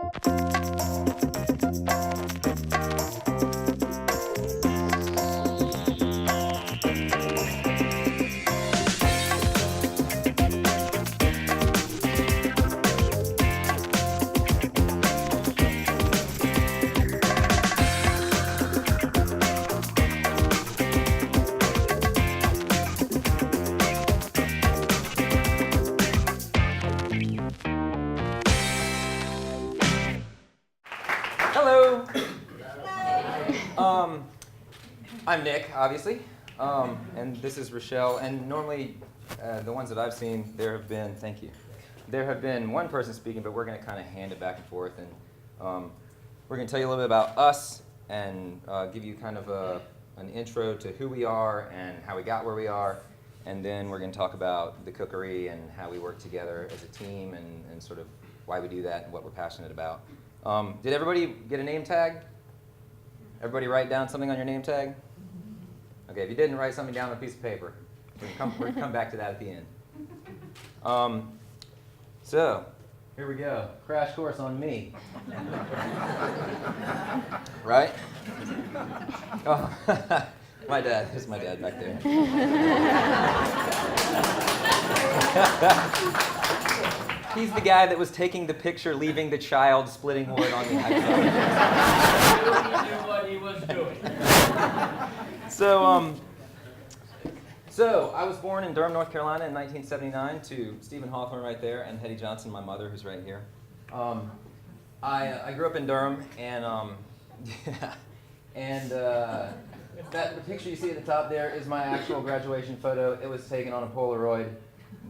Hello. I'm Nick, obviously, and this is Rochelle. And normally, the ones that I've seen, there have been, thank you, there have been one person speaking, but we're going to kind of hand it back and forth, and we're going to tell you a little bit about us and give you kind of an intro to who we are and how we got where we are, and then we're going to talk about the Cookery and how we work together as a team and sort of why we do that and what we're passionate about. Did everybody get a name tag? Everybody write down something on your name tag? Okay, if you didn't, write something down on a piece of paper. We'll come back to that at the end. So, here we go. Crash course on me. Right? Oh, my dad. Here's my dad back there. He's the guy that was taking the picture, leaving the child splitting wood on the iPhone. He knew what he was doing. So I was born in Durham, North Carolina in 1979 to Stephen Hawthorne right there and Hetty Johnson, my mother, who's right here. I grew up in Durham, and the picture you see at the top there is my actual graduation photo. It was taken on a Polaroid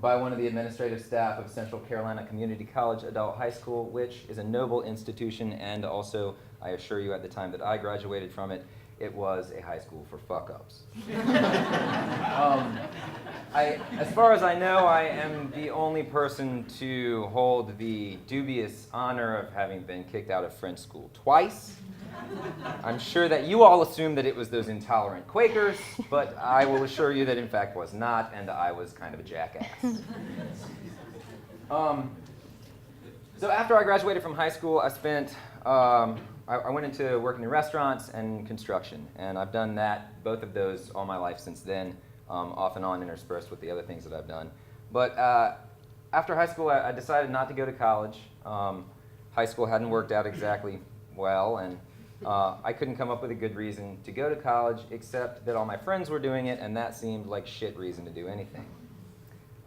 by one of the administrative staff of Central Carolina Community College Adult High School, which is a noble institution, and also, I assure you, at the time that I graduated from it, it was a high school for fuck-ups. As far as I know, I am the only person to hold the dubious honor of having been kicked out of French school twice. I'm sure that you all assumed that it was those intolerant Quakers, but I will assure you that in fact was not, and I was kind of a jackass. So after I graduated from high school, I spent, I went into working in restaurants and construction, and I've done that, both of those, all my life since then, off and on interspersed with the other things that I've done. But after high school, I decided not to go to college. High school hadn't worked out exactly well, and I couldn't come up with a good reason to go to college, except that all my friends were doing it, and that seemed like shit reason to do anything.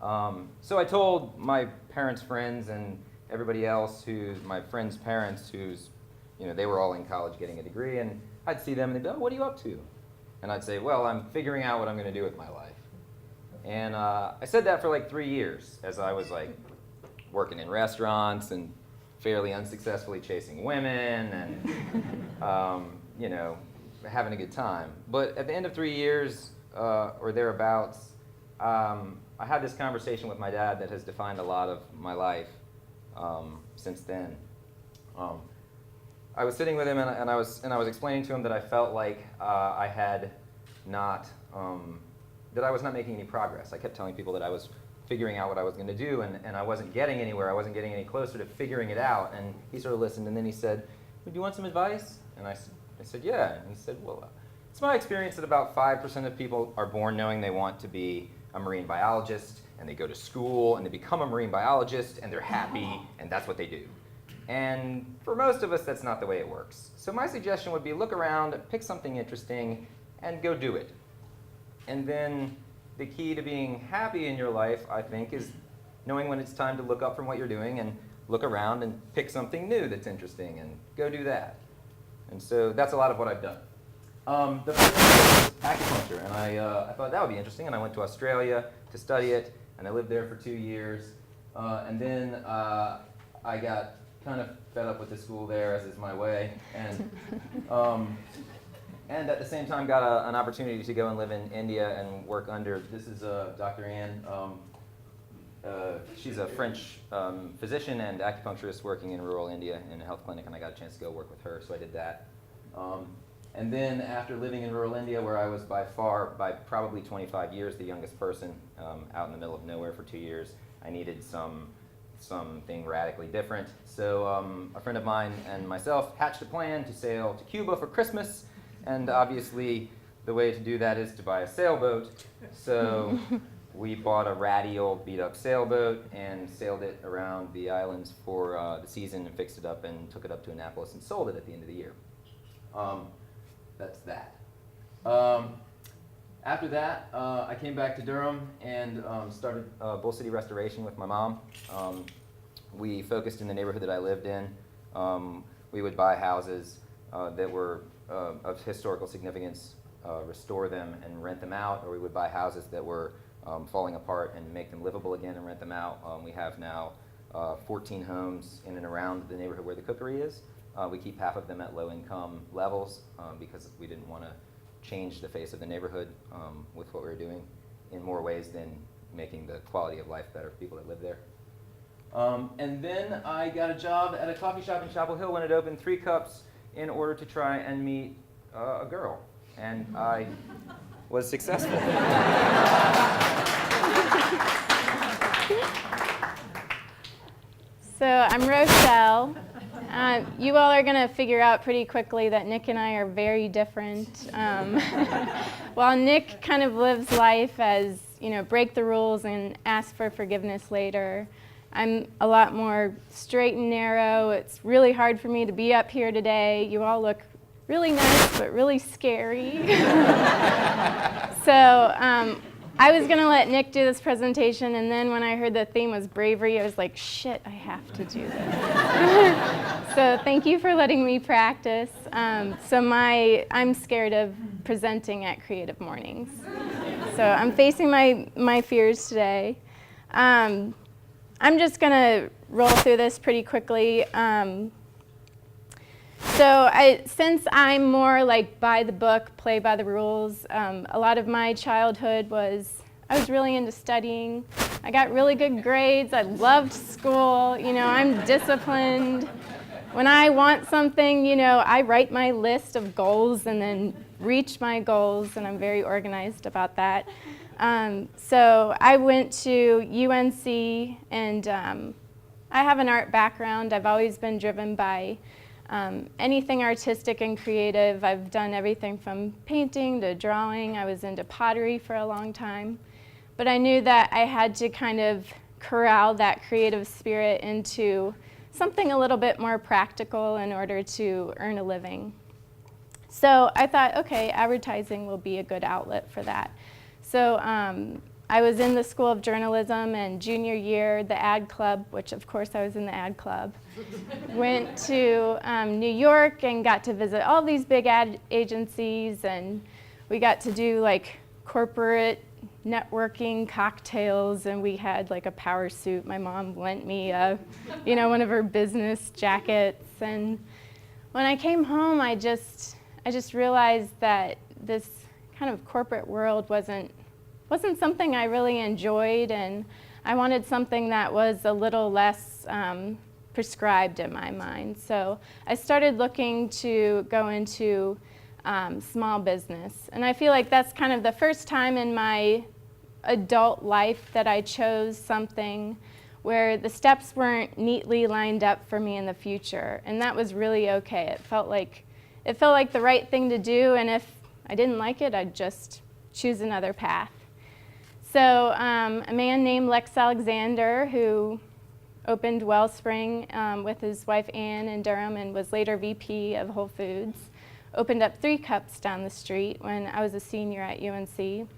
So I told my parents' friends and everybody else, my friends' parents, they were all in college getting a degree, and I'd see them and they'd be, "Oh, what are you up to?" And I'd say, "Well, I'm figuring out what I'm going to do with my life." And I said that for like 3 years, as I was like working in restaurants and fairly unsuccessfully chasing women and, having a good time. But at the end of 3 years or thereabouts, I had this conversation with my dad that has defined a lot of my life since then. I was sitting with him and I was explaining to him that I felt like I was not making any progress. I kept telling people that I was figuring out what I was going to do, and I wasn't getting anywhere. I wasn't getting any closer to figuring it out. And he sort of listened, and then he said, "Do you want some advice?" And I said, "Yeah." And he said, "Well, it's my experience that about 5% of people are born knowing they want to be a marine biologist, and they go to school, and they become a marine biologist, and they're happy, and that's what they do. And for most of us, that's not the way it works. So my suggestion would be look around, pick something interesting, and go do it. And then the key to being happy in your life, I think, is knowing when it's time to look up from what you're doing and look around and pick something new that's interesting and go do that." And so that's a lot of what I've done. The first thing was acupuncture, and I thought that would be interesting, and I went to Australia to study it, and I lived there for 2 years. And then I got kind of fed up with the school there, as is my way, and at the same time got an opportunity to go and live in India and work under, this is Dr. Ann. She's a French physician and acupuncturist working in rural India in a health clinic, and I got a chance to go work with her, so I did that. And then after living in rural India, where I was by probably 25 years, the youngest person out in the middle of nowhere for 2 years, I needed some something radically different. So a friend of mine and myself hatched a plan to sail to Cuba for Christmas, and obviously the way to do that is to buy a sailboat. So we bought a ratty old beat-up sailboat and sailed it around the islands for the season and fixed it up and took it up to Annapolis and sold it at the end of the year. That's that. After that, I came back to Durham and started Bull City Restoration with my mom. We focused in the neighborhood that I lived in. We would buy houses that were of historical significance, restore them and rent them out, or we would buy houses that were falling apart and make them livable again and rent them out. We have now 14 homes in and around the neighborhood where the Cookery is. We keep half of them at low-income levels because we didn't want to change the face of the neighborhood with what we were doing in more ways than making the quality of life better for people that live there. And then I got a job at a coffee shop in Chapel Hill when it opened, 3 Cups, in order to try and meet a girl. And I was successful. So I'm Rochelle. You all are going to figure out pretty quickly that Nick and I are very different. While Nick kind of lives life as, break the rules and ask for forgiveness later, I'm a lot more straight and narrow. It's really hard for me to be up here today. You all look really nice, but really scary. So I was going to let Nick do this presentation, and then when I heard the theme was bravery, I was like, shit, I have to do this. So thank you for letting me practice. I'm scared of presenting at Creative Mornings. So I'm facing my fears today. I'm just going to roll through this pretty quickly. Since I'm more like by the book, play by the rules, a lot of my childhood I was really into studying. I got really good grades. I loved school. I'm disciplined. When I want something, I write my list of goals and then reach my goals, and I'm very organized about that. So I went to UNC, and I have an art background. I've always been driven by anything artistic and creative. I've done everything from painting to drawing. I was into pottery for a long time. But I knew that I had to kind of corral that creative spirit into something a little bit more practical in order to earn a living. So I thought, okay, advertising will be a good outlet for that. So I was in the School of Journalism, and junior year, the ad club, which of course I was in the ad club, went to New York and got to visit all these big ad agencies, and we got to do like corporate networking cocktails, and we had like a power suit. My mom lent me one of her business jackets, and when I came home, I just realized that this kind of corporate world wasn't something I really enjoyed, and I wanted something that was a little less prescribed in my mind. So I started looking to go into small business, and I feel like that's kind of the first time in my adult life that I chose something where the steps weren't neatly lined up for me in the future, and that was really okay. It felt like the right thing to do, and if I didn't like it, I'd just choose another path. So a man named Lex Alexander, who opened Wellspring with his wife Ann in Durham and was later VP of Whole Foods, opened up 3 Cups down the street when I was a senior at UNC.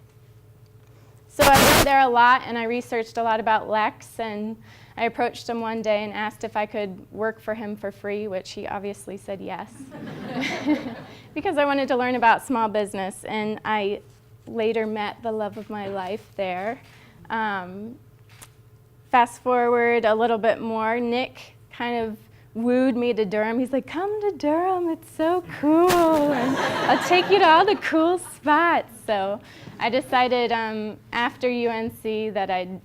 So I went there a lot, and I researched a lot about Lex, and I approached him one day and asked if I could work for him for free, which he obviously said yes, because I wanted to learn about small business, and I later met the love of my life there. Fast forward a little bit more, Nick kind of wooed me to Durham. He's like, come to Durham, it's so cool, and I'll take you to all the cool spots. So I decided after UNC that I'd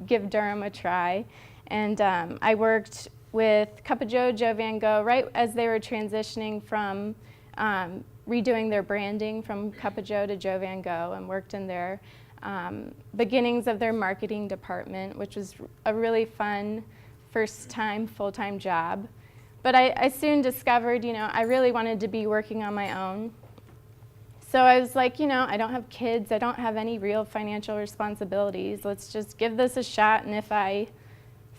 give Durham a try, and I worked with Cup of Joe Van Gogh right as they were transitioning from redoing their branding from Cup of Joe to Joe Van Gogh, and worked in their beginnings of their marketing department, which was a really fun first-time full-time job. But I soon discovered, I really wanted to be working on my own. So I was like, I don't have kids, I don't have any real financial responsibilities. Let's just give this a shot, and if I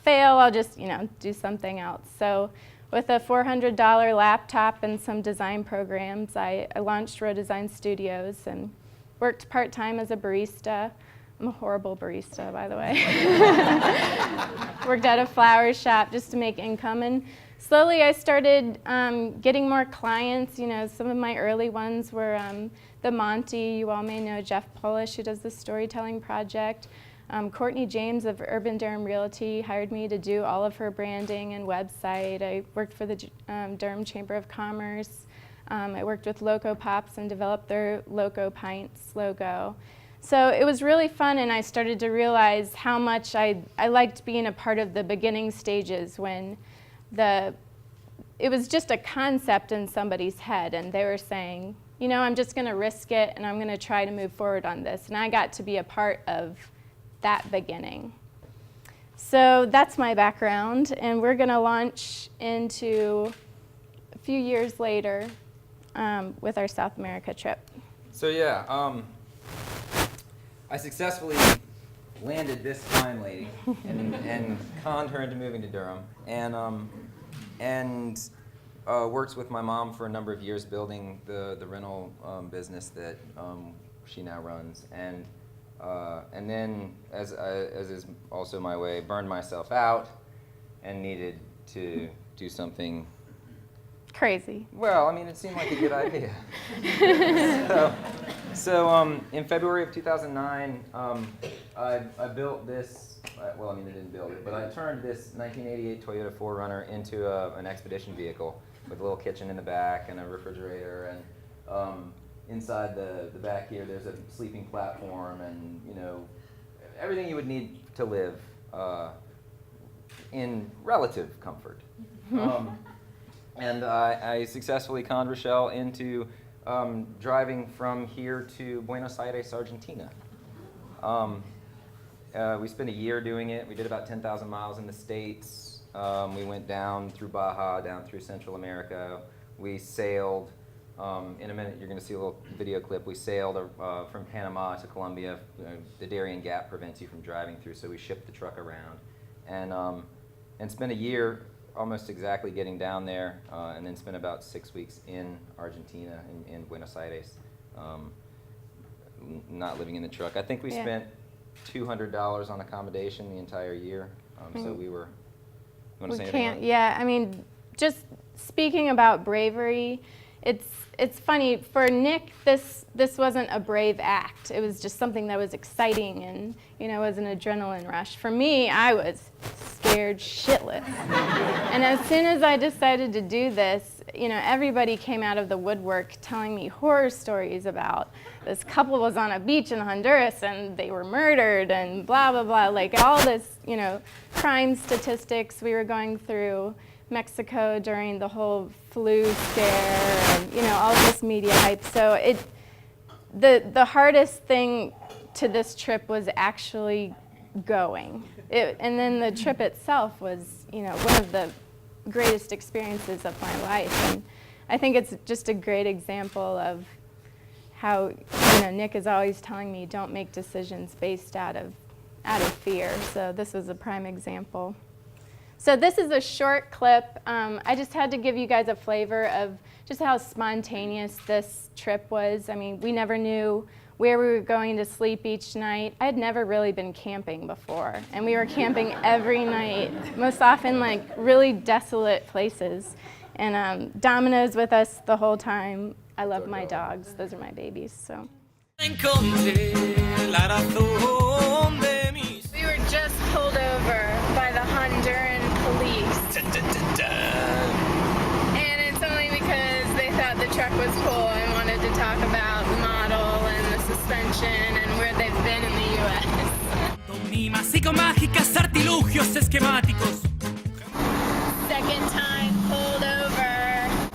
fail, I'll just, do something else. So with a $400 laptop and some design programs, I launched Row Design Studios and worked part-time as a barista. I'm a horrible barista, by the way. Worked at a flower shop just to make income, and slowly I started getting more clients. Some of my early ones were the Monty. You all may know Jeff Polish, who does the storytelling project. Courtney James of Urban Durham Realty hired me to do all of her branding and website. I worked for the Durham Chamber of Commerce. I worked with Loco Pops and developed their Loco Pints logo. So it was really fun, and I started to realize how much I liked being a part of the beginning stages when it was just a concept in somebody's head, and they were saying, I'm just going to risk it, and I'm going to try to move forward on this. And I got to be a part of that beginning. So that's my background, and we're going to launch into a few years later with our South America trip. So yeah, I successfully landed this fine lady and conned her into moving to Durham, and worked with my mom for a number of years building the rental business that she now runs, and then, as is also my way, burned myself out and needed to do something crazy. Well, it seemed like a good idea. So in February of 2009, I built this, I didn't build it, but I turned this 1988 Toyota 4Runner into an expedition vehicle with a little kitchen in the back and a refrigerator, and inside the back here there's a sleeping platform and, everything you would need to live in relative comfort. And I successfully conned Rochelle into driving from here to Buenos Aires, Argentina. We spent a year doing it. We did about 10,000 miles in the States. We went down through Baja, down through Central America. We sailed. In a minute, you're going to see a little video clip. We sailed from Panama to Colombia. The Darien Gap prevents you from driving through, so we shipped the truck around. And spent a year almost exactly getting down there, and then spent about 6 weeks in Argentina, in Buenos Aires, not living in the truck. I think we spent $200 on accommodation the entire year, so we were, you want to say anything? Yeah, just speaking about bravery, it's funny, for Nick, this wasn't a brave act. It was just something that was exciting and, was an adrenaline rush. For me, I was scared shitless. And as soon as I decided to do this, everybody came out of the woodwork telling me horror stories about this couple was on a beach in Honduras and they were murdered and blah, blah, blah. Like all this, crime statistics we were going through Mexico during the whole flu scare and, all this media hype. So the hardest thing to this trip was actually going. And then the trip itself was, one of the greatest experiences of my life. And I think it's just a great example of how, Nick is always telling me don't make decisions based out of fear. So this was a prime example. So this is a short clip. I just had to give you guys a flavor of just how spontaneous this trip was. We never knew where we were going to sleep each night. I had never really been camping before, and we were camping every night, most often like really desolate places. And Domino's with us the whole time. I love my dogs. Those are my babies. So. We were just pulled over by the Honduran police. And it's only because they thought the truck was cool and wanted to talk about the model and the suspension and where they've been in the U.S. Second time pulled over,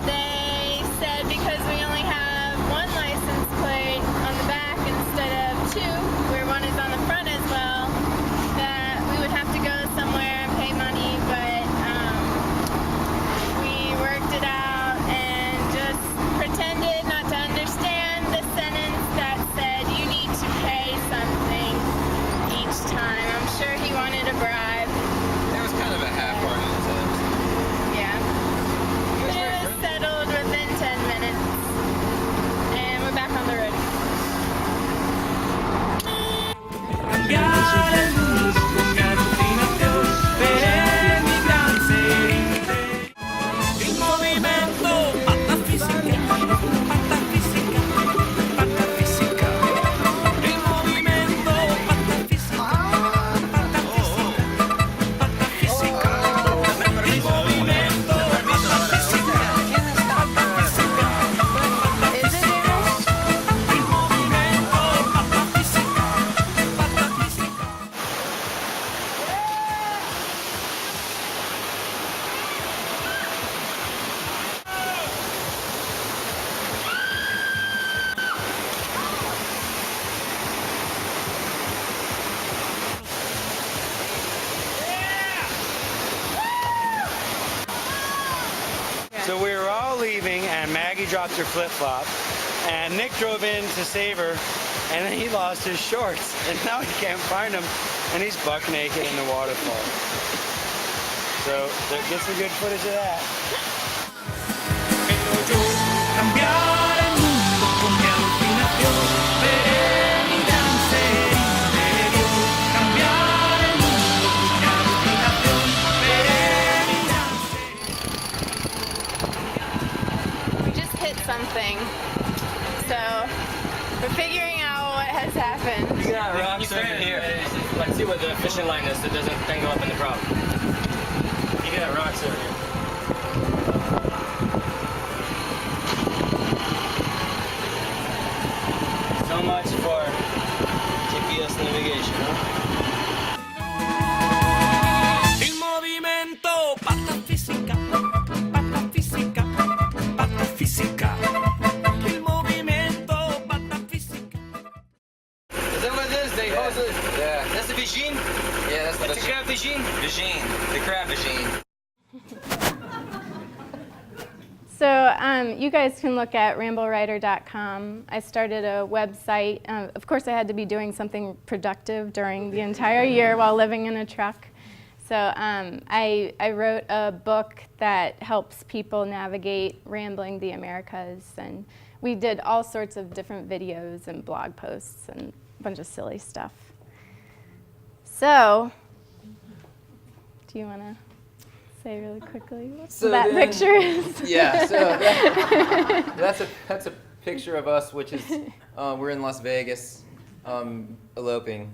they said because we only have one license plate on the back instead of two, where one is on the front as well, that we would have to go somewhere and pay money, but So we were all leaving, and Maggie dropped her flip-flop, and Nick drove in to save her, and then he lost his shorts, and now he can't find them, and he's buck naked in the waterfall. So get some good footage of that. We just hit something, so we're figuring out what has happened. You got rocks over here. Let's see what the fishing line is so it doesn't tangle up in the prop. You got rocks over here. So much for GPS navigation, huh? Il movimento pata fisica, pata fisica, pata fisica. Il movimento pata fisica. Is that what it is? They hose it. Yeah. That's the vagine? Yeah, that's That's the crab vagine? vagine. The crab vagine. So you guys can look at ramblewriter.com. I started a website. Of course, I had to be doing something productive during the entire year while living in a truck. So I wrote a book that helps people navigate rambling the Americas. And we did all sorts of different videos and blog posts and a bunch of silly stuff. So, do you want to say really quickly what So that then- picture is? Yeah, so that's a picture of us, which is we're in Las Vegas, eloping,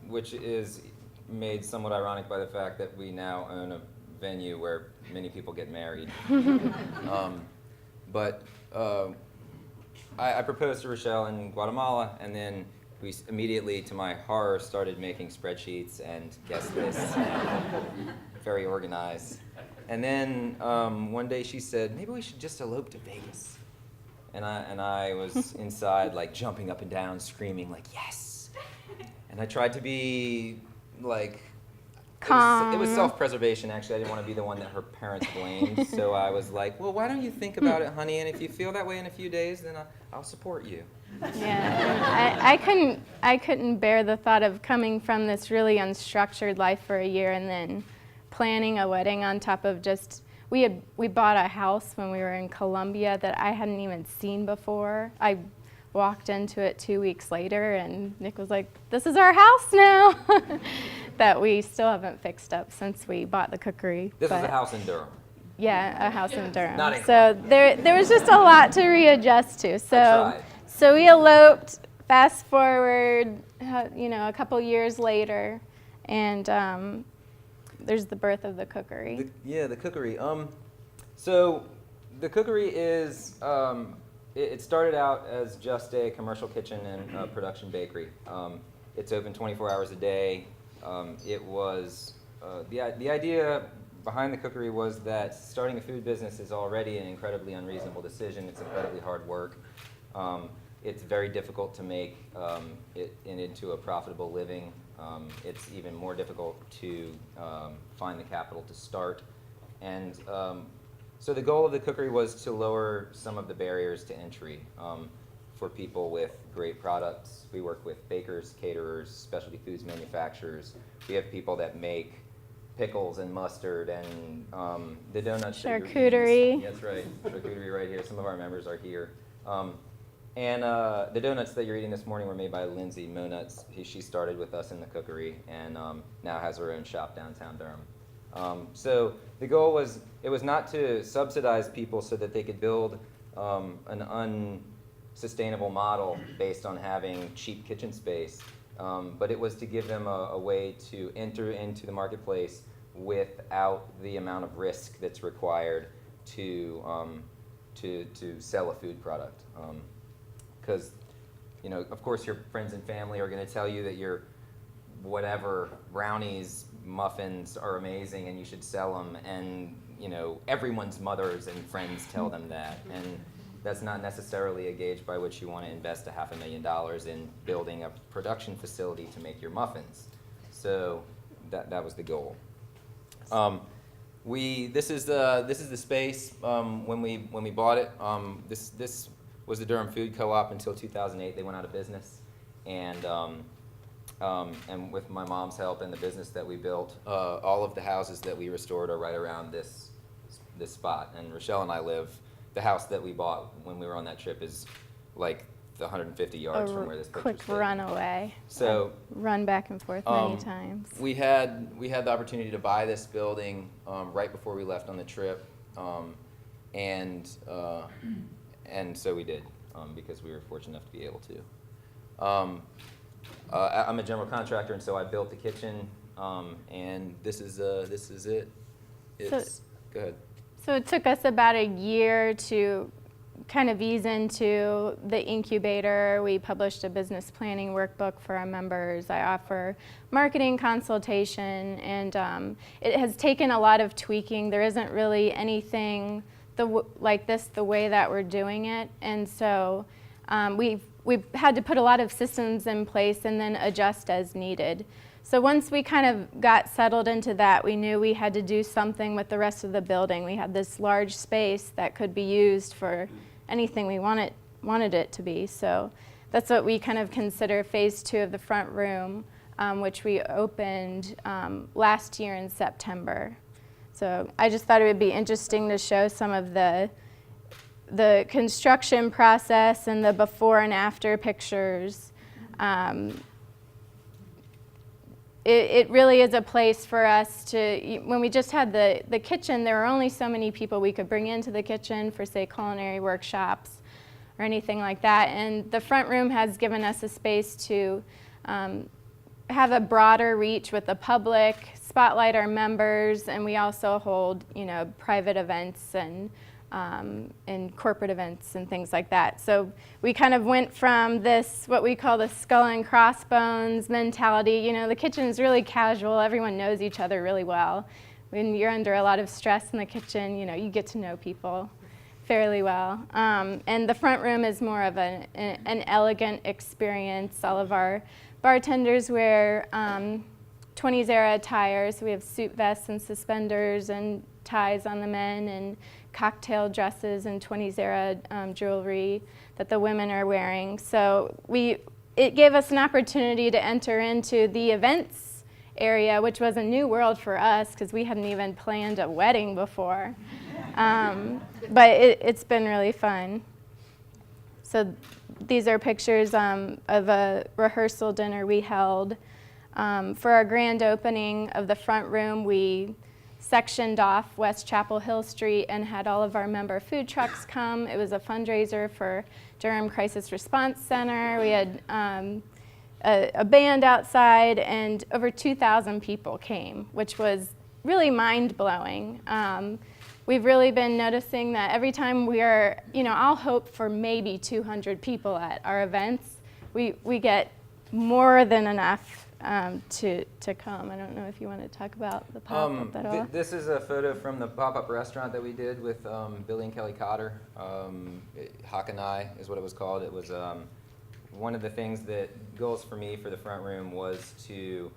which is made somewhat ironic by the fact that we now own a venue where many people get married. But I proposed to Rochelle in Guatemala, and then we immediately, to my horror, started making spreadsheets and guest lists, and very organized. And then one day she said, maybe we should just elope to Vegas. And I was inside, like, jumping up and down, screaming, like, yes! And I tried to be, like, Calm. it was self-preservation, actually. I didn't want to be the one that her parents blamed. So I was like, well, why don't you think about it, honey? And if you feel that way in a few days, then I'll support you. Yeah, I couldn't bear the thought of coming from this really unstructured life for a year and then planning a wedding on top of just, we bought a house when we were in Colombia that I hadn't even seen before. I walked into it 2 weeks later and Nick was like, this is our house now, that we still haven't fixed up since we bought the Cookery. This was But a house in Durham. yeah, a house in Durham. Not in So there was just a lot to readjust to. tried. So we eloped. Fast forward, a couple years later, and there's the birth of the Cookery. The Cookery. So the Cookery is, it started out as just a commercial kitchen and production bakery. It's open 24 hours a day. It was, the idea behind the Cookery was that starting a food business is already an incredibly unreasonable decision. It's incredibly hard work. It's very difficult to make it into a profitable living. It's even more difficult to find the capital to start. And so the goal of the Cookery was to lower some of the barriers to entry for people with great products. We work with bakers, caterers, specialty foods manufacturers. We have people that make pickles and mustard and the donuts. Charcuterie. That's right, charcuterie right here. Some of our members are here. And the donuts that you're eating this morning were made by Lindsay Monuts. She started with us in the Cookery and now has her own shop downtown Durham. So the goal was, it was not to subsidize people so that they could build an unsustainable model based on having cheap kitchen space, but it was to give them a way to enter into the marketplace without the amount of risk that's required to sell a food product. Because, of course your friends and family are going to tell you that your whatever brownies, muffins are amazing and you should sell them, and everyone's mothers and friends tell them that, and that's not necessarily a gauge by which you want to invest $500,000 in building a production facility to make your muffins. So that was the goal. This is the space when we bought it. This was the Durham Food Co-op until 2008. They went out of business, and with my mom's help and the business that we built, all of the houses that we restored are right around this spot. And Rochelle and I live. The house that we bought when we were on that trip is like 150 yards from where this picture's quick taken. run away. So Run back and forth many times. we had the opportunity to buy this building right before we left on the trip, and so we did because we were fortunate enough to be able to. I'm a general contractor, and so I built the kitchen, and this is it. Go ahead. So it took us about a year to kind of ease into the incubator. We published a business planning workbook for our members. I offer marketing consultation, and it has taken a lot of tweaking. There isn't really anything like this the way that we're doing it, and so we've had to put a lot of systems in place and then adjust as needed. So once we kind of got settled into that, we knew we had to do something with the rest of the building. We had this large space that could be used for anything we wanted it to be. So that's what we kind of consider phase 2 of the front room, which we opened last year in September. So I just thought it would be interesting to show some of the construction process and the before and after pictures. It really is a place for us to, when we just had the kitchen, there were only so many people we could bring into the kitchen for, say, culinary workshops or anything like that. And the front room has given us a space to have a broader reach with the public, spotlight our members, and we also hold, private events and corporate events and things like that. So we kind of went from this, what we call the skull and crossbones mentality. The kitchen is really casual. Everyone knows each other really well. When you're under a lot of stress in the kitchen, you get to know people fairly well. And the front room is more of an elegant experience. All of our bartenders wear 20s era attire, so we have suit vests and suspenders and ties on the men, and cocktail dresses and 20s era jewelry that the women are wearing. So it gave us an opportunity to enter into the events area, which was a new world for us because we hadn't even planned a wedding before. But it's been really fun. So these are pictures of a rehearsal dinner we held. For our grand opening of the front room, we sectioned off West Chapel Hill Street and had all of our member food trucks come. It was a fundraiser for Durham Crisis Response Center. We had a band outside, and over 2,000 people came, which was really mind-blowing. We've really been noticing that every time we are, I'll hope for maybe 200 people at our events. We get more than enough to come. I don't know if you want to talk about the pop-up at all. This is a photo from the pop-up restaurant that we did with Billy and Kelly Cotter. Hakanai is what it was called. It was one of the goals for me for the front room was to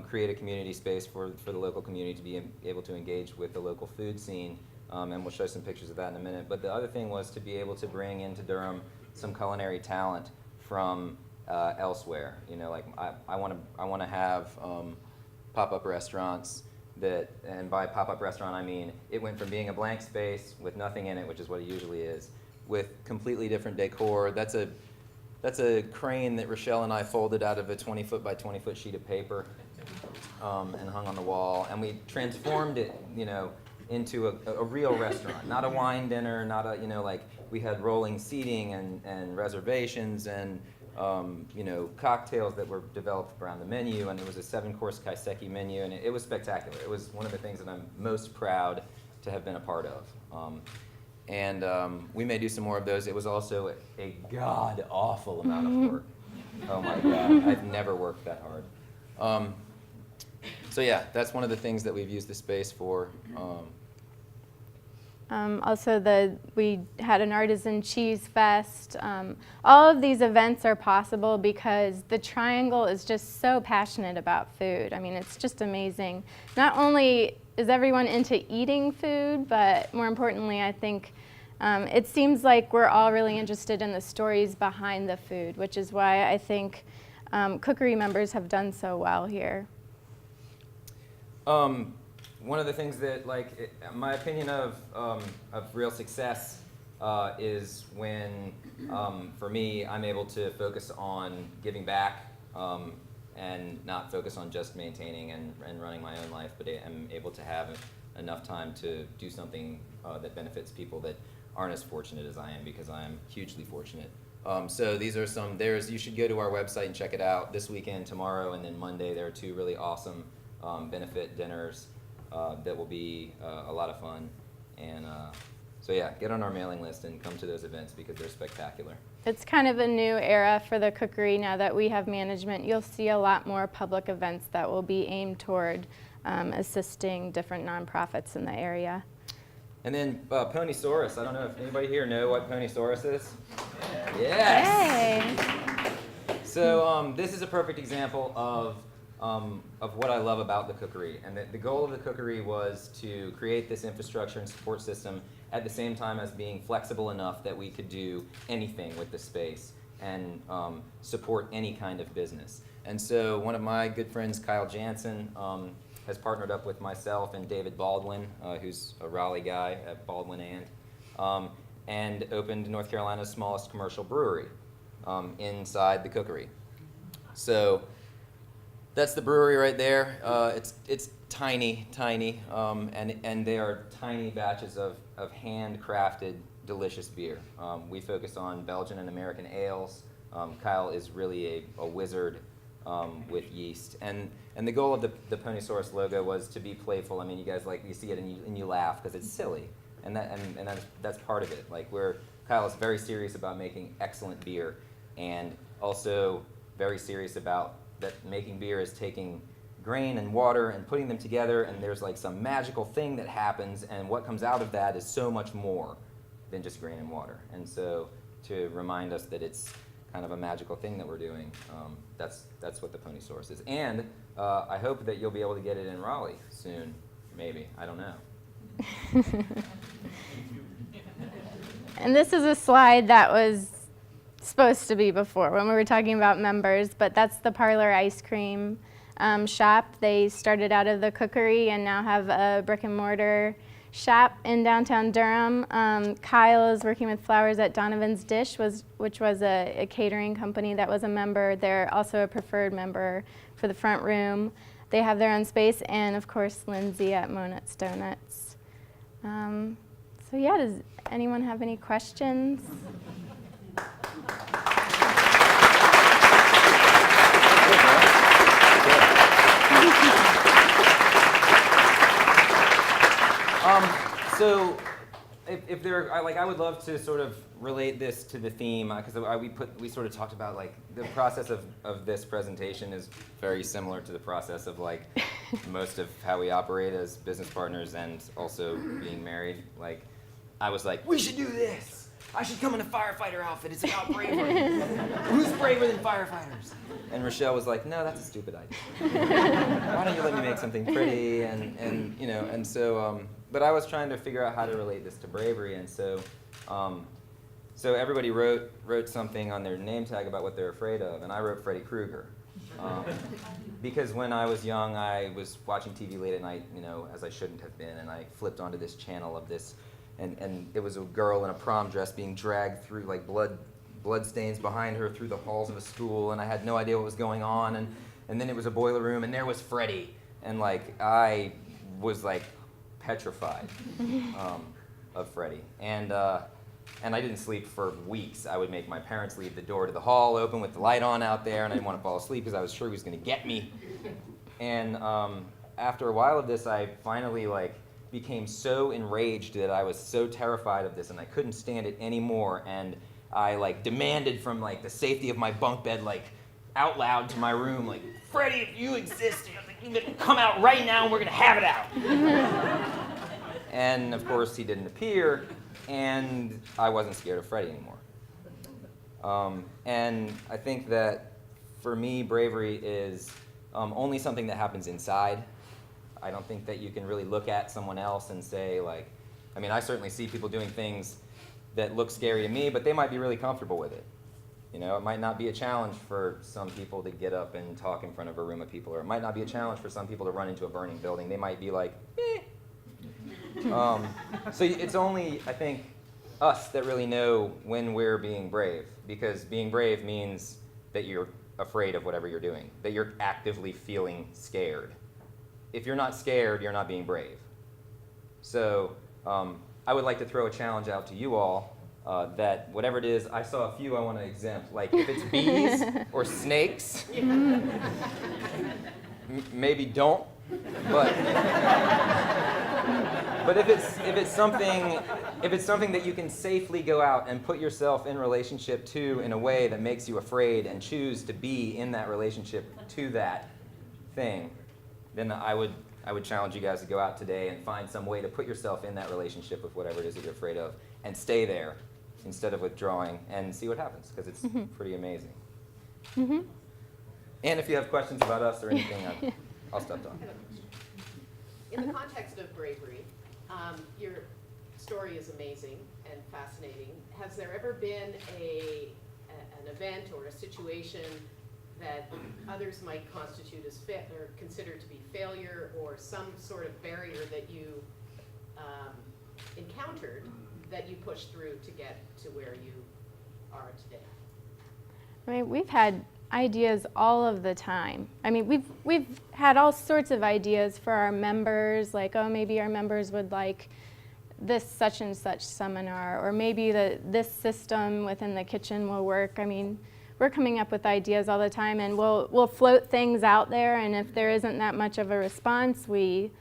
create a community space for the local community to be able to engage with the local food scene, and we'll show some pictures of that in a minute. But the other thing was to be able to bring into Durham some culinary talent from elsewhere. I want to have pop-up restaurants that, and by pop-up restaurant I mean it went from being a blank space with nothing in it, which is what it usually is, with completely different decor. That's a crane that Rochelle and I folded out of a 20-foot by 20-foot sheet of paper and hung on the wall, and we transformed it, into a real restaurant, not a wine dinner, not a, we had rolling seating and reservations and cocktails that were developed around the menu, and it was a 7-course kaiseki menu, and it was spectacular. It was one of the things that I'm most proud to have been a part of. We may do some more of those. It was also a god-awful amount of work. Oh my God, I've never worked that hard. So yeah, that's one of the things that we've used the space for. Also, we had an artisan cheese fest. All of these events are possible because the Triangle is just so passionate about food. I mean, it's just amazing. Not only is everyone into eating food? But more importantly, I think it seems like we're all really interested in the stories behind the food, which is why I think Cookery members have done so well here. One of the things that, like, my opinion of real success is when, for me, I'm able to focus on giving back and not focus on just maintaining and running my own life, but I'm able to have enough time to do something that benefits people that aren't as fortunate as I am, because I am hugely fortunate. So these are some, you should go to our website and check it out. This weekend, tomorrow, and then Monday, there are 2 really awesome benefit dinners that will be a lot of fun. And so yeah, get on our mailing list and come to those events because they're spectacular. It's kind of a new era for the Cookery now that we have management. You'll see a lot more public events that will be aimed toward assisting different nonprofits in the area. And then Pony Soros. I don't know if anybody here know what Pony Soros is? Yes! Hey. So this is a perfect example of what I love about the Cookery. And the goal of the Cookery was to create this infrastructure and support system at the same time as being flexible enough that we could do anything with the space and support any kind of business. And so one of my good friends, Kyle Jansen, has partnered up with myself and David Baldwin, who's a Raleigh guy at Baldwin and opened North Carolina's smallest commercial brewery inside the Cookery. So that's the brewery right there. It's tiny, and they are tiny batches of handcrafted, delicious beer. We focus on Belgian and American ales. Kyle is really a wizard with yeast. And the goal of the Pony Soros logo was to be playful. I mean, you guys, like, you see it and you laugh because it's silly, and that's part of it. Like, Kyle is very serious about making excellent beer, and also very serious about that making beer is taking grain and water and putting them together, and there's like some magical thing that happens, and what comes out of that is so much more than just grain and water. And so to remind us that it's kind of a magical thing that we're doing, that's what the Pony Soros is. And I hope that you'll be able to get it in Raleigh soon, maybe. I don't know. And this is a slide that was supposed to be before when we were talking about members, but that's the Parlor Ice Cream shop. They started out of the Cookery and now have a brick and mortar shop in downtown Durham. Kyle is working with Flowers at Donovan's Dish, which was a catering company that was a member. They're also a preferred member for the front room. They have their own space, and of course Lindsay at Monet's Donuts. So yeah, does anyone have any questions? So, if there, I would love to sort of relate this to the theme, because we sort of talked about, like, the process of this presentation is very similar to the process of, like, most of how we operate as business partners and also being married. Like, I was like, we should do this. I should come in a firefighter outfit. It's about bravery. Who's braver than firefighters? And Rochelle was like, no, that's a stupid idea. Why don't you let me make something pretty? And so, but I was trying to figure out how to relate this to bravery, and so everybody wrote something on their name tag about what they're afraid of, and I wrote Freddy Krueger. Because when I was young, I was watching TV late at night, as I shouldn't have been, and I flipped onto this channel of this, and it was a girl in a prom dress being dragged through, like, blood stains behind her through the halls of a school, and I had no idea what was going on, and then it was a boiler room, and there was Freddy, and, like, I was, like, petrified of Freddy, and I didn't sleep for weeks. I would make my parents leave the door to the hall open with the light on out there, and I didn't want to fall asleep because I was sure he was going to get me. And after a while of this, I finally, like, became so enraged that I was so terrified of this, and I couldn't stand it anymore, and I, like, demanded from, like, the safety of my bunk bed, like, out loud to my room, like, Freddy, if you exist, you can come out right now and we're going to have it out. And, of course, he didn't appear, and I wasn't scared of Freddy anymore. And I think that, for me, bravery is only something that happens inside. I don't think that you can really look at someone else and say, like, I mean, I certainly see people doing things that look scary to me, but they might be really comfortable with it. You know, it might not be a challenge for some people to get up and talk in front of a room of people, or it might not be a challenge for some people to run into a burning building. They might be like, eh. So it's only, I think, us that really know when we're being brave, because being brave means that you're afraid of whatever you're doing, that you're actively feeling scared. If you're not scared, you're not being brave. So I would like to throw a challenge out to you all that whatever it is, I saw a few I want to exempt. Like if it's bees or snakes, maybe don't. But if it's something that you can safely go out and put yourself in relationship to in a way that makes you afraid and choose to be in that relationship to that thing, then I would challenge you guys to go out today and find some way to put yourself in that relationship with whatever it is that you're afraid of and stay there instead of withdrawing and see what happens, because it's pretty amazing. And if you have questions about us or anything, I'll stop talking. In the context of bravery, your story is amazing and fascinating. Has there ever been an event or a situation that others might constitute as or consider to be failure, or some sort of barrier that you encountered that you pushed through to get to where you are today? I mean, we've had ideas all of the time. I mean, we've had all sorts of ideas for our members, like, oh, maybe our members would like this such and such seminar, or maybe this system within the kitchen will work. I mean, we're coming up with ideas all the time, and we'll float things out there, and if there isn't that much of a response, we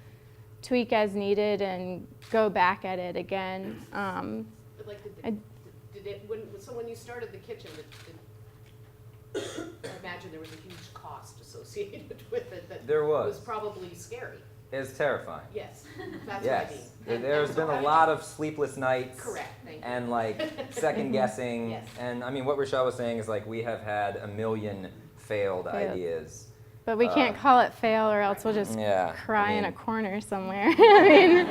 tweak as needed and go back at it again. But like, when you started the kitchen, I imagine there was a huge cost associated with it that There was probably scary. It's terrifying. Yes, that's Yes. what I mean. There's been a lot of sleepless nights. Correct, thank you. And like second guessing. Yes. And I mean, what Rochelle was saying is like we have had a million failed ideas. But we can't call it fail, or else we'll just Yeah, cry I in mean- a corner somewhere. I mean,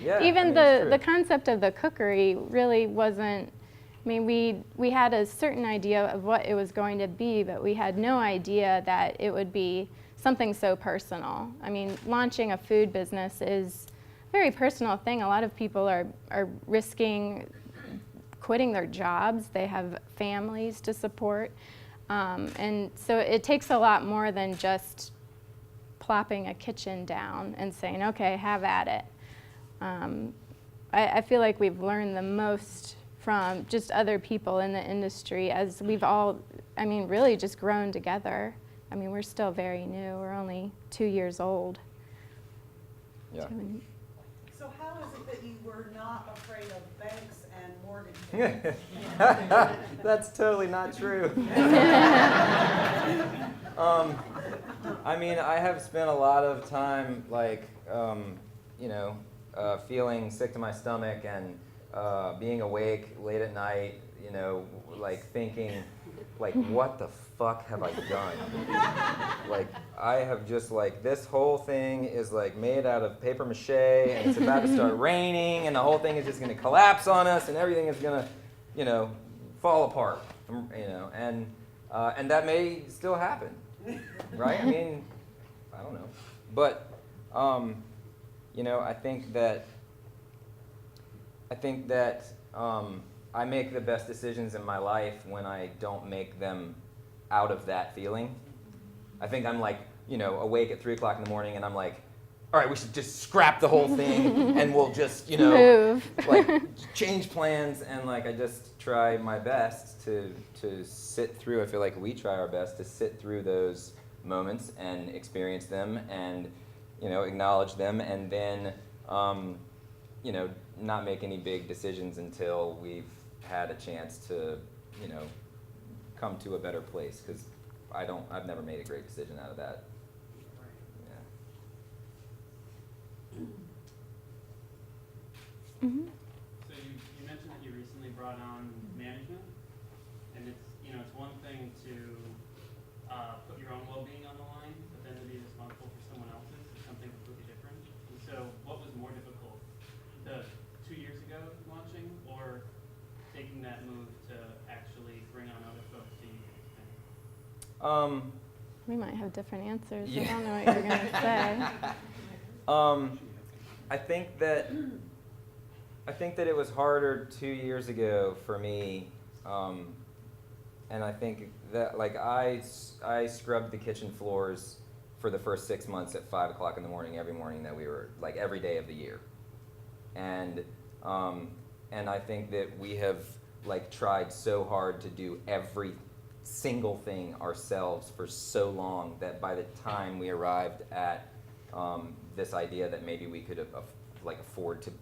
Yeah, even I mean, it's the true. concept of the cookery really wasn't. I mean, we had a certain idea of what it was going to be, but we had no idea that it would be something so personal. I mean, launching a food business is a very personal thing. A lot of people are risking quitting their jobs. They have families to support. And so it takes a lot more than just plopping a kitchen down and saying, okay, have at it. I feel like we've learned the most from just other people in the industry as we've all, I mean, really just grown together. I mean, we're still very new. We're only 2 years old. Yeah. So how is it that you were not afraid of banks and mortgages? That's totally not true. I mean, I have spent a lot of time, like, feeling sick to my stomach and being awake late at night, like thinking, like, what the fuck have I done? Like, I have just, like, this whole thing is, like, made out of paper mache, and it's about to start raining, and the whole thing is just going to collapse on us, and everything is going to, fall apart, and that may still happen, right? I mean, I don't know. But, I think that I make the best decisions in my life when I don't make them out of that feeling. I think I'm like, awake at 3 o'clock in the morning and I'm like, all right, we should just scrap the whole thing and we'll just, Move. like change plans, and like I just try my best to sit through. I feel like we try our best to sit through those moments and experience them and, acknowledge them, and then, not make any big decisions until we've had a chance to, come to a better place, because I've never made a great decision out of that. Yeah. Mm-hmm. So you mentioned that you recently brought on management, and it's one thing to put your own well-being on the line, but then to be responsible for someone else's is something completely We might have different answers. Yeah. I don't know what you're going to say. I think that it was harder 2 years ago for me, and I think that like I scrubbed the kitchen floors for the first 6 months at 5 o'clock in the morning every morning that we were like every day of the year, and I think that we have like tried so hard to do every single thing ourselves for so long that by the time we arrived at this idea that maybe we could like afford to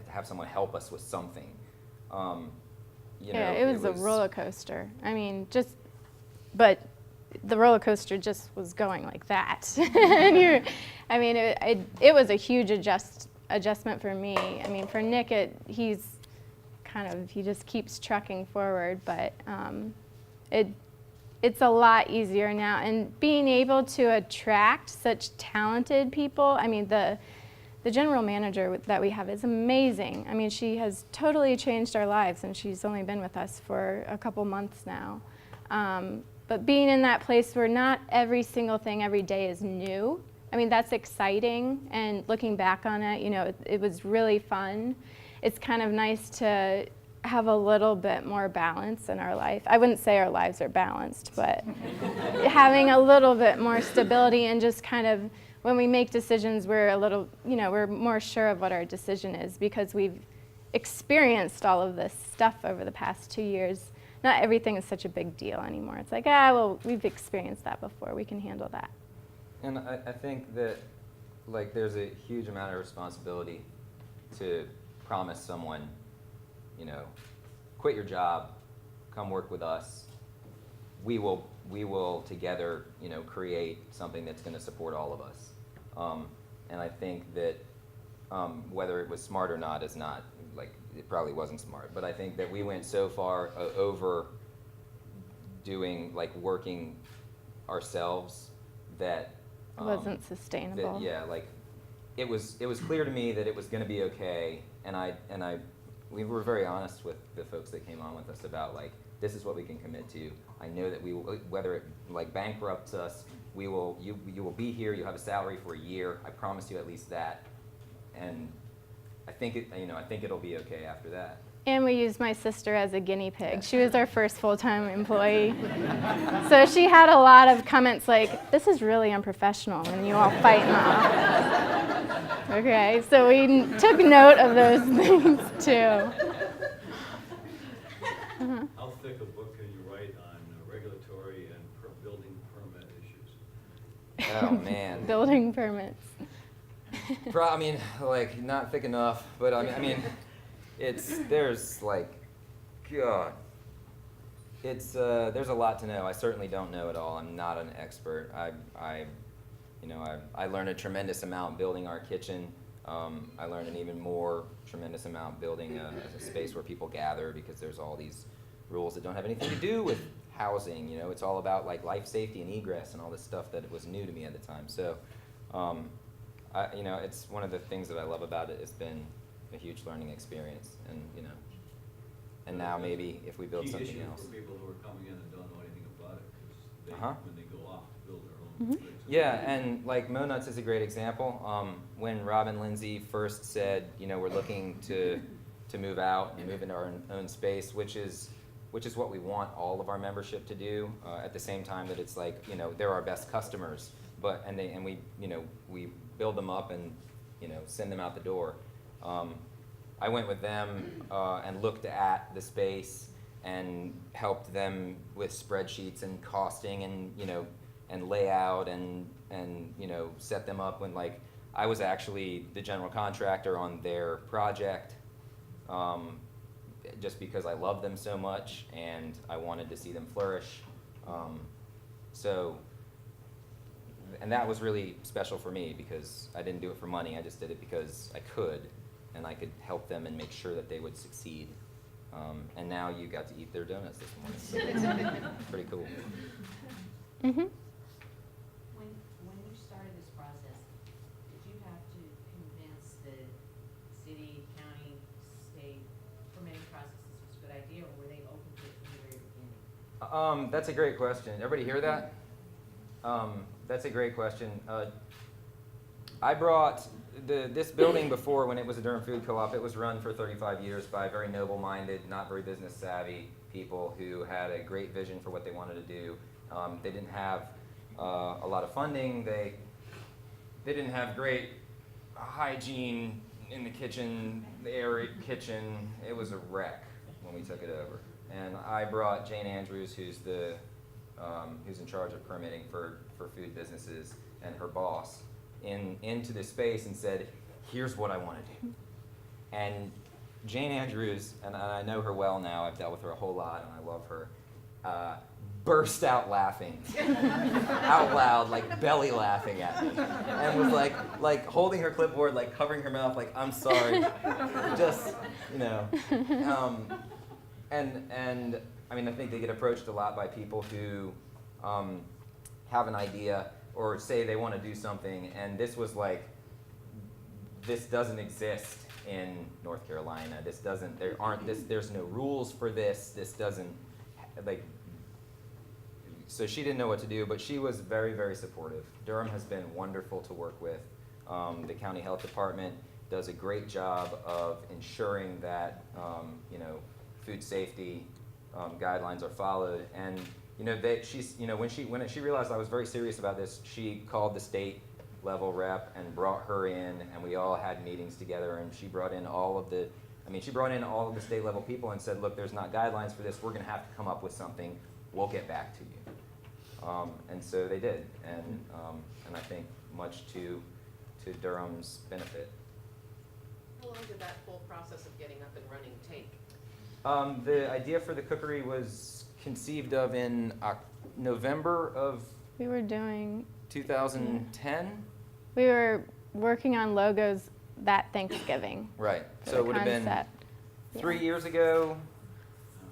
have someone help us with something, you know, It was a roller coaster. I mean, but the roller coaster just was going like that. And it was a huge adjustment for me. I mean, for Nick, he just keeps trucking forward, but it's a lot easier now. And being able to attract such talented people, I mean, the general manager that we have is amazing. I mean, she has totally changed our lives, and she's only been with us for a couple months now. But being in that place where not every single thing every day is new, I mean, that's exciting. And looking back on it, you know, it was really fun. It's kind of nice to have a little bit more balance in our life. I wouldn't say our lives are balanced, but having a little bit more stability, and just kind of when we make decisions, we're more sure of what our decision is, because we've experienced all of this stuff over the past 2 years. Not everything is such a big deal anymore. It's like, well, we've experienced that before. We can handle that. And I think that like there's a huge amount of responsibility to promise someone, you know, quit your job, come work with us. We will together, you know, create something that's going to support all of us. And I think that whether it was smart or not is not, like, it probably wasn't smart. But I think that we went so far over doing, like, working ourselves that It wasn't sustainable. like it was clear to me that it was going to be okay, and we were very honest with the folks that came on with us about, like, this is what we can commit to. I know that we will, whether it like bankrupts us, you will be here. You'll have a salary for a year. I promise you at least that, and I think it'll be okay after that. And we used my sister as a guinea pig. She was our first full-time employee. So she had a lot of comments like, this is really unprofessional, and you all fighting off. Okay, so we took note of those things too. How thick a book can you write on regulatory and building permit issues? Oh man. Building permits. I mean, like, not thick enough, but I mean, there's like, God, there's a lot to know. I certainly don't know it all. I'm not an expert. I learned a tremendous amount building our kitchen. I learned an even more tremendous amount building a space where people gather, because there's all these rules that don't have anything to do with housing. You know, it's all about like life safety and egress and all this stuff that was new to me at the time. So, it's one of the things that I love about it. It's been a huge learning experience, and now maybe if we build something else. Key issue for people who are coming in and don't know anything about it, because when they go off to build their own place. Yeah, and like Mo Nuts is a great example. When Rob and Lindsay first said, we're looking to move out and move into our own space, which is what we want all of our membership to do. At the same time that it's like, they're our best customers, and we build them up and send them out the door. I went with them and looked at the space and helped them with spreadsheets and costing and layout and set them up when, like, I was actually the general contractor on their project, just because I love them so much and I wanted to see them flourish. And that was really special for me, because I didn't do it for money. I just did it because I could, and I could help them and make sure that they would succeed. And now you got to eat their donuts this morning, so it's pretty cool. Mm-hmm. When you started this process, did you have to convince the city, county, state permitting process this was a good idea, or were they open to it from the very beginning? That's a great question. Everybody hear that? That's a great question. I brought this building before, when it was a Durham Food Co-op. It was run for 35 years by very noble-minded, not very business-savvy people who had a great vision for what they wanted to do. They didn't have a lot of funding. They didn't have great hygiene in the kitchen, the air kitchen. It was a wreck when we took it over. And I brought Jane Andrews, who's in charge of permitting for food businesses, and her boss into this space and said, here's what I want to do. And Jane Andrews, and I know her well now, I've dealt with her a whole lot and I love her, burst out laughing out loud, like belly laughing at me, and was like holding her clipboard, like covering her mouth, like, I'm sorry, just, you know. And I mean, I think they get approached a lot by people who have an idea or say they want to do something, and this was like, this doesn't exist in North Carolina. There's no rules for this. This doesn't, like, so she didn't know what to do, but she was very, very supportive. Durham has been wonderful to work with. The county health department does a great job of ensuring that, food safety guidelines are followed. And when she realized I was very serious about this, she called the state level rep and brought her in, and we all had meetings together. And she brought in all of the state level people and said, look, there's not guidelines for this. We're going to have to come up with something. We'll get back to you. And so they did, and I think much to Durham's benefit. How long did that whole process of getting up and running take? The idea for the cookery was conceived of in November of We were doing, 2010. we were working on logos that Thanksgiving. Right. for So the it would have been concept. 3 years ago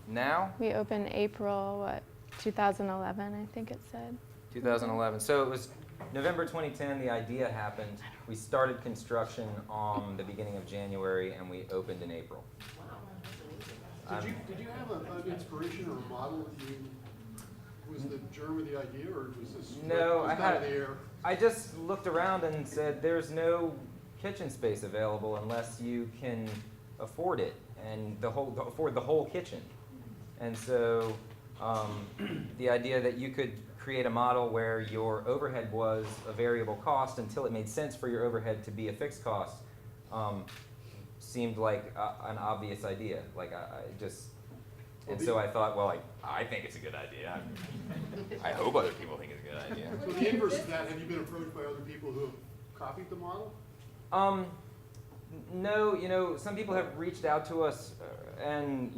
now. We opened April, 2011, I think it said. 2011. So it was November 2010, the idea happened. We started construction on the beginning of January, and we opened in April. Did you have an inspiration or a model that you was the germ of the idea, or was this No, was out of the air? I just looked around and said, there's no kitchen space available unless you can afford it, and afford the whole kitchen. And so the idea that you could create a model where your overhead was a variable cost until it made sense for your overhead to be a fixed cost seemed like an obvious idea. So I thought, well, I think it's a good idea. I hope other people think it's a good idea. So the inverse of that, have you been approached by other people who have copied the model? No, some people have reached out to us, and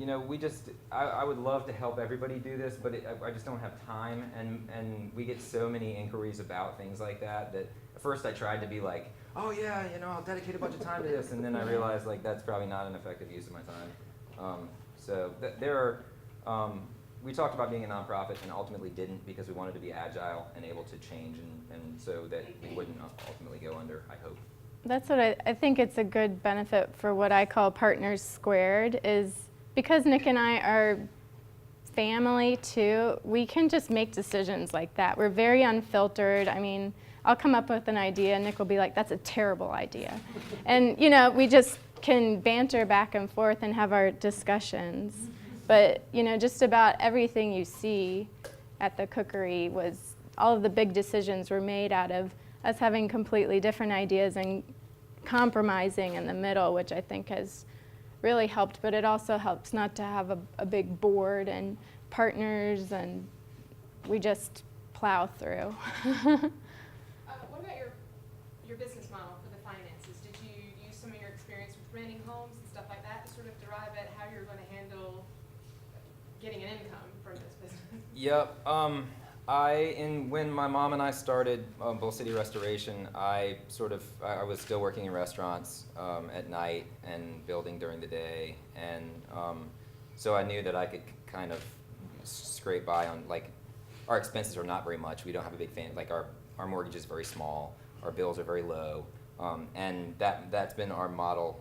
I would love to help everybody do this, but I just don't have time, and we get so many inquiries about things like that at first I tried to be like, oh yeah, I'll dedicate a bunch of time to this, and then I realized that's probably not an effective use of my time. We talked about being a nonprofit and ultimately didn't, because we wanted to be agile and able to change, and so that we wouldn't ultimately go under, I hope. That's what I think it's a good benefit for what I call Partners Squared, is because Nick and I are family too, we can just make decisions like that. We're very unfiltered. I mean, I'll come up with an idea, Nick will be like, that's a terrible idea. And we just can banter back and forth and have our discussions. But just about everything you see at the cookery was, all of the big decisions were made out of us having completely different ideas and compromising in the middle, which I think has really helped. But it also helps not to have a big board and partners, and we just plow through. What about your business model for the finances? Did you use some of your experience with renting homes and stuff like that to sort of derive at how you're going to handle getting an income from this business? Yep. When my mom and I started Bull City Restoration, I was still working in restaurants at night and building during the day, and so I knew that I could kind of scrape by on, our expenses are not very much. We don't have a big our mortgage is very small, our bills are very low, and that's been our model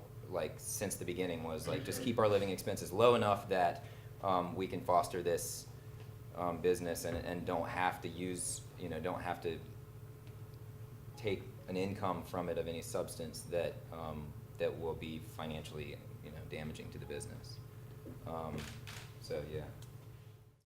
since the beginning, was just keep our living expenses low enough that we can foster this business and don't have to use don't have to take an income from it of any substance that that will be financially damaging to the business. So yeah.